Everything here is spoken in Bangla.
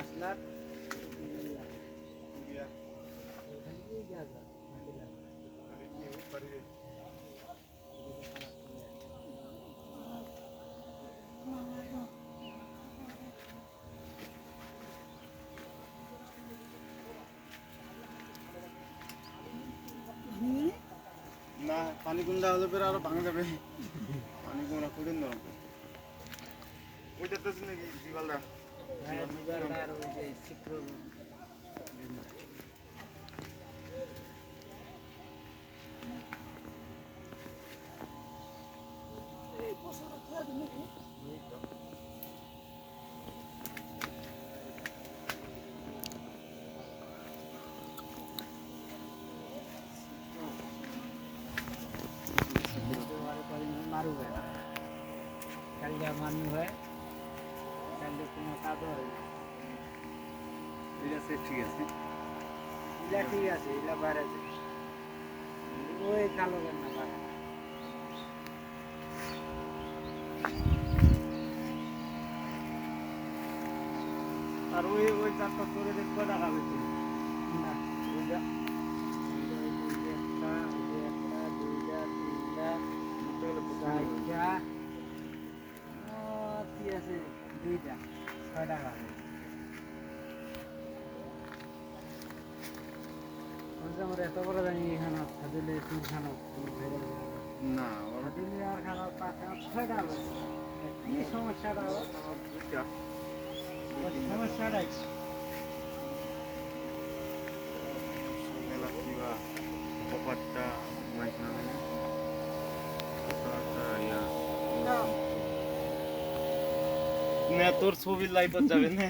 আসলাম না পানি কুন্ডা হলে পরে আরো ভাঙে যাবে পানি কুন্ডা কঠিন নরম ওইটা তো নাকি দিবালটা আর ওই যে চিত্র মারু হয় কালকে মানি হয় কালকে কোনো কাজ হয় এটা সে ঠিক আছে এটা ঠিক আছে এটা বাইরে আছে ওই কালো না বাইরে আর ওই ওই চারটা করে দেখতে টাকা বেশি না ওইটা একটা দুইটা তিনটা চারটা কি আছে দুইটা 6 টাকা আমার এত বড় জানি এখানে খাদিলে তিন খানা না খাদিলে আর খানা পাঁচ 6 টাকা কি সমস্যাটা সমস্যাটাই মেলা কিবা কপারটা মাইক না না তোর ছবি লাইভ যাবে না